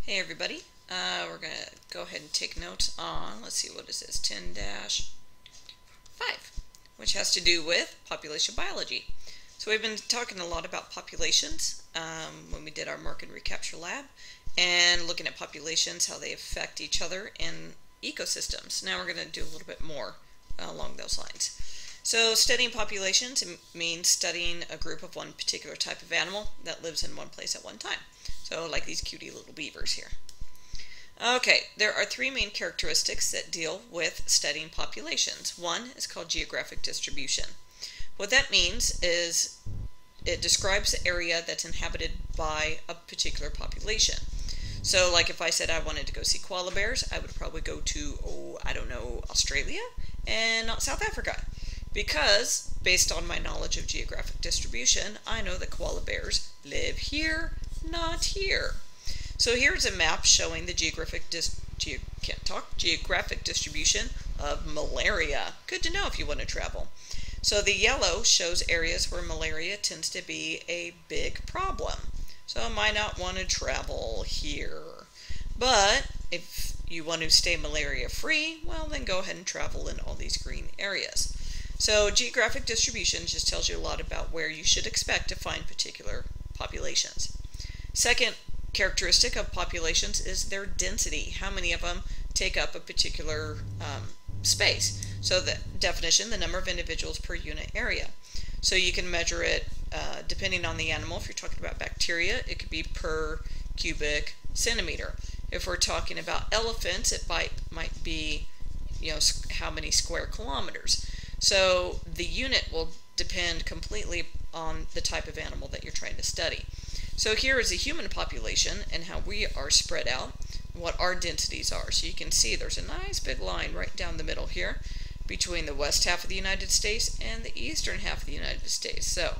Hey everybody, we're going to go ahead and take notes on, let's see, what is this, 10-5, which has to do with population biology. So we've been talking a lot about populations when we did our Mark and Recapture lab, and looking at populations, how they affect each other in ecosystems. Now we're going to do a little bit more along those lines. So studying populations means studying a group of one particular type of animal that lives in one place at one time. So like these cutie little beavers here. Okay, there are three main characteristics that deal with studying populations. One is called geographic distribution. What that means is it describes the area that's inhabited by a particular population. So like if I said I wanted to go see koala bears, I would probably go to, I don't know, Australia and not South Africa. Because, based on my knowledge of geographic distribution, I know that koala bears live here, not here. So here's a map showing the geographic distribution of malaria. Good to know if you want to travel. So the yellow shows areas where malaria tends to be a big problem. So I might not want to travel here. But if you want to stay malaria free, well then go ahead and travel in all these green areas. So geographic distribution just tells you a lot about where you should expect to find particular populations. Second characteristic of populations is their density. How many of them take up a particular space? So the definition, the number of individuals per unit area. So you can measure it depending on the animal. If you're talking about bacteria, it could be per cubic centimeter. If we're talking about elephants, it might be, how many square kilometers. So the unit will depend completely on the type of animal that you're trying to study. So here is the human population and how we are spread out, what our densities are. So you can see there's a nice big line right down the middle here between the west half of the United States and the eastern half of the United States. So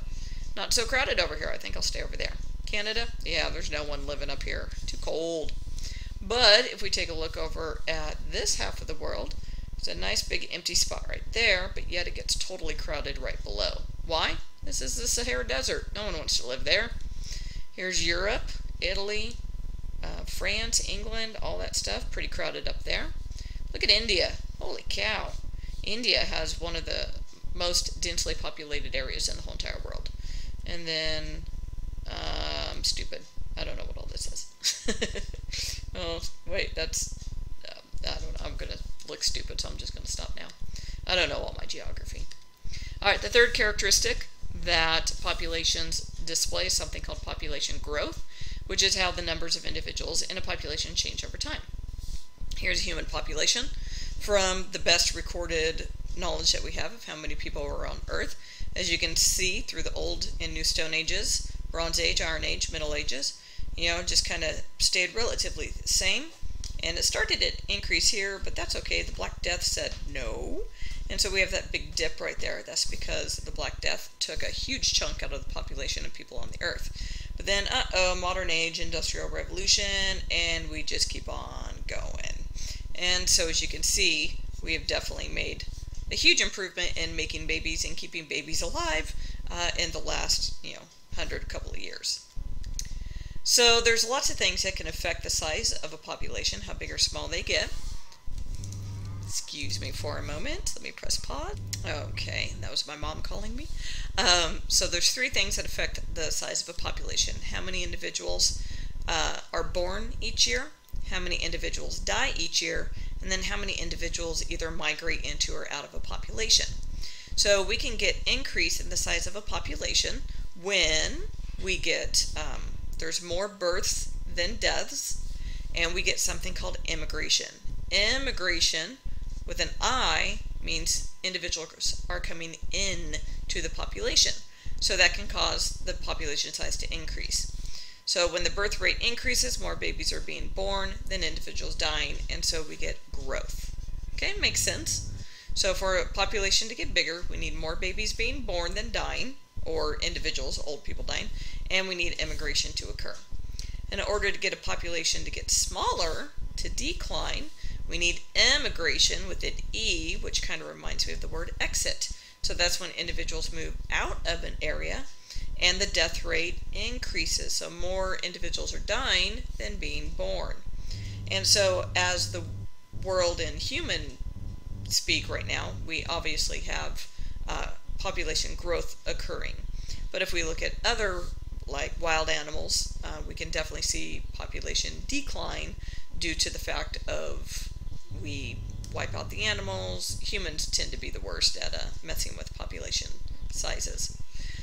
not so crowded over here. I think I'll stay over there. Canada? Yeah, there's no one living up here. Too cold. But if we take a look over at this half of the world, it's a nice big empty spot right there, but yet it gets totally crowded right below. Why? This is the Sahara Desert. No one wants to live there. Here's Europe, Italy, France, England, all that stuff. Pretty crowded up there. Look at India. Holy cow. India has one of the most densely populated areas in the whole entire world. And then, I'm stupid. I don't know what all this is. Oh, wait, that's, I don't know. I'm going to look stupid, so I'm just going to stop now. I don't know all my geography. Alright, the third characteristic that populations display is something called population growth, which is how the numbers of individuals in a population change over time. Here's a human population from the best recorded knowledge that we have of how many people were on Earth. As you can see through the Old and New Stone Ages, Bronze Age, Iron Age, Middle Ages, just kind of stayed relatively the same. And it started to increase here, but that's okay. The Black Death said no. And so we have that big dip right there. That's because the Black Death took a huge chunk out of the population of people on the Earth. But then, modern age, industrial revolution, and we just keep on going. And so as you can see, we have definitely made a huge improvement in making babies and keeping babies alive in the last, couple of years. So there's lots of things that can affect the size of a population, how big or small they get. Excuse me for a moment. Let me press pause. Okay, that was my mom calling me. So there's three things that affect the size of a population. How many individuals are born each year, how many individuals die each year, and then how many individuals either migrate into or out of a population. So we can get increase in the size of a population when we get, there's more births than deaths, and we get something called immigration. Immigration with an I means individuals are coming in to the population. So that can cause the population size to increase. So when the birth rate increases, more babies are being born than individuals dying, and so we get growth. Okay, makes sense. So for a population to get bigger, we need more babies being born than dying, or individuals, old people dying, and we need immigration to occur. In order to get a population to get smaller, to decline, we need immigration with an E, which kind of reminds me of the word exit. So that's when individuals move out of an area and the death rate increases. So more individuals are dying than being born. And so as the world and human speak right now, we obviously have population growth occurring. But if we look at other like wild animals, we can definitely see population decline due to the fact of we wipe out the animals. Humans tend to be the worst at messing with population sizes.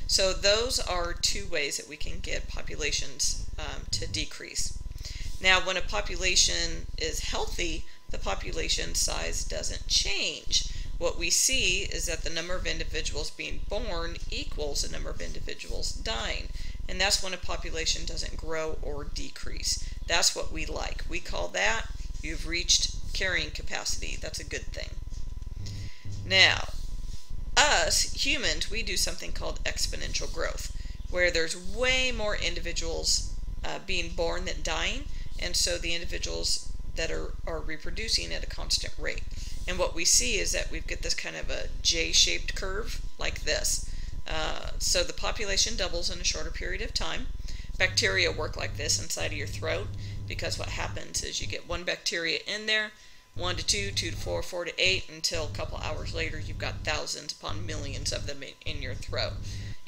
So those are two ways that we can get populations to decrease. Now, when a population is healthy, the population size doesn't change. What we see is that the number of individuals being born equals the number of individuals dying. And that's when a population doesn't grow or decrease. That's what we like. We call that you've reached carrying capacity. That's a good thing. Now, us humans, we do something called exponential growth, where there's way more individuals being born than dying, and so the individuals that are reproducing at a constant rate. And what we see is that we've got this kind of a J-shaped curve like this. So the population doubles in a shorter period of time. Bacteria work like this inside of your throat, because what happens is you get one bacteria in there, 1 to 2, 2 to 4, 4 to 8, until a couple hours later you've got thousands upon millions of them in your throat.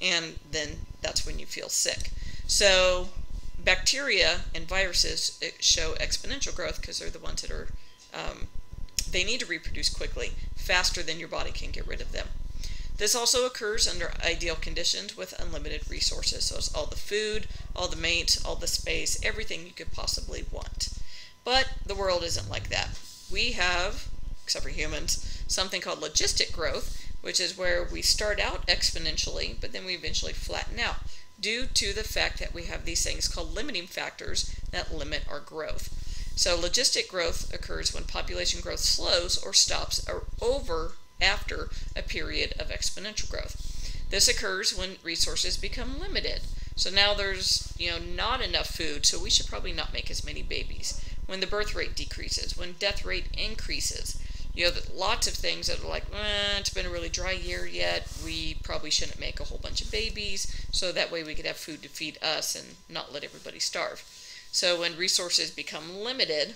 And then that's when you feel sick. So bacteria and viruses show exponential growth because they're the ones that are, they need to reproduce quickly, faster than your body can get rid of them. This also occurs under ideal conditions with unlimited resources. So it's all the food, all the mates, all the space, everything you could possibly want. But the world isn't like that. We have, except for humans, something called logistic growth, which is where we start out exponentially, but then we eventually flatten out, due to the fact that we have these things called limiting factors that limit our growth. So logistic growth occurs when population growth slows or stops after a period of exponential growth. This occurs when resources become limited. So now there's not enough food, so we should probably not make as many babies. When the birth rate decreases, when death rate increases, lots of things that are like, it's been a really dry year yet, we probably shouldn't make a whole bunch of babies, so that way we could have food to feed us and not let everybody starve. So when resources become limited,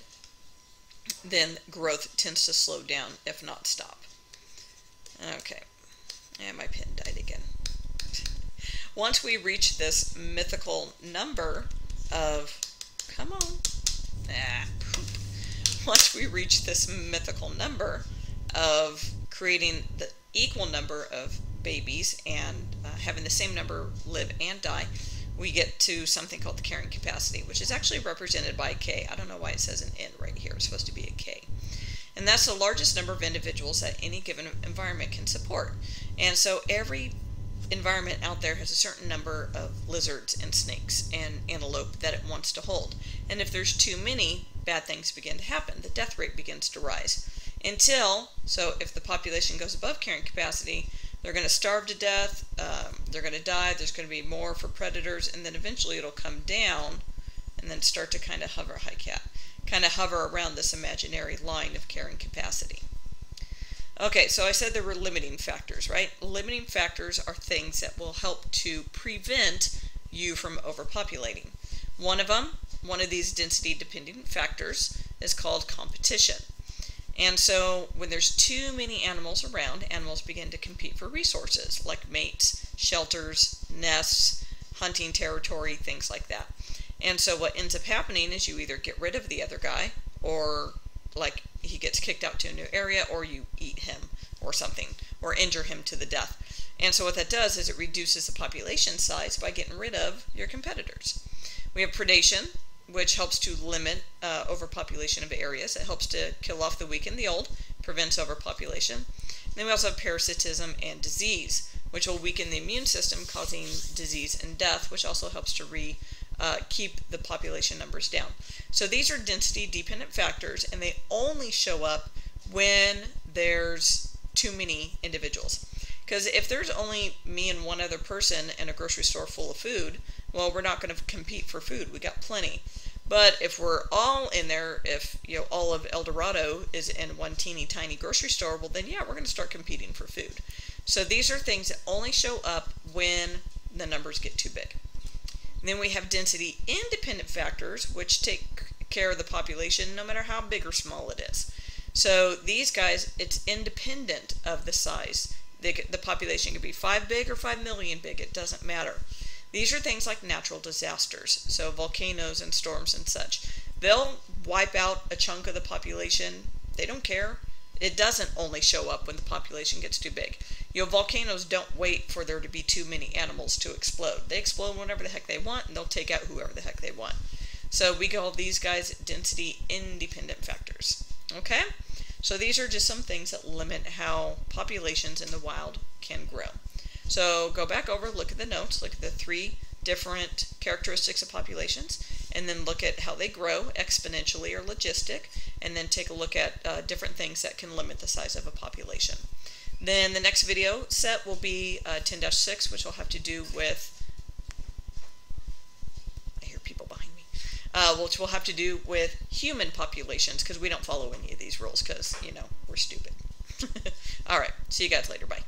then growth tends to slow down, if not stop. Okay, and my pen died again. Once we reach this mythical number of, once we reach this mythical number of creating the equal number of babies and having the same number live and die, we get to something called the carrying capacity, which is actually represented by a K. I don't know why it says an N right here. It's supposed to be a K. And that's the largest number of individuals that any given environment can support. And so every environment out there has a certain number of lizards and snakes and antelope that it wants to hold. And if there's too many, bad things begin to happen. The death rate begins to rise. So if the population goes above carrying capacity, they're going to starve to death, they're going to die, there's going to be more for predators, and then eventually it'll come down and then start to kind of hover around this imaginary line of carrying capacity. Okay, so I said there were limiting factors, right? Limiting factors are things that will help to prevent you from overpopulating. One of these density-dependent factors is called competition. And so when there's too many animals around, animals begin to compete for resources like mates, shelters, nests, hunting territory, things like that. And so what ends up happening is you either get rid of the other guy, or like he gets kicked out to a new area, or you eat him or something, or injure him to the death. And so what that does is it reduces the population size by getting rid of your competitors. We have predation, which helps to limit overpopulation of areas. It helps to kill off the weak and the old, prevents overpopulation. And then we also have parasitism and disease, which will weaken the immune system, causing disease and death, which also helps to keep the population numbers down. So these are density-dependent factors, and they only show up when there's too many individuals. Because if there's only me and one other person in a grocery store full of food, well, we're not going to compete for food. We got plenty. But if we're all in there, if all of El Dorado is in one teeny tiny grocery store, well then yeah, we're going to start competing for food. So these are things that only show up when the numbers get too big. And then we have density independent factors, which take care of the population, no matter how big or small it is. So these guys, it's independent of the size. The population could be 5 big or 5 million big, it doesn't matter. These are things like natural disasters, so volcanoes and storms and such. They'll wipe out a chunk of the population. They don't care. It doesn't only show up when the population gets too big. Volcanoes don't wait for there to be too many animals to explode. They explode whenever the heck they want, and they'll take out whoever the heck they want. So we call these guys density independent factors. Okay? So these are just some things that limit how populations in the wild can grow. So go back over, look at the notes, look at the 3 different characteristics of populations, and then look at how they grow, exponentially or logistic, and then take a look at different things that can limit the size of a population. Then the next video set will be 10-6, which will have to do with, I hear people behind me, which will have to do with human populations, because we don't follow any of these rules, because, we're stupid. Alright, see you guys later, bye.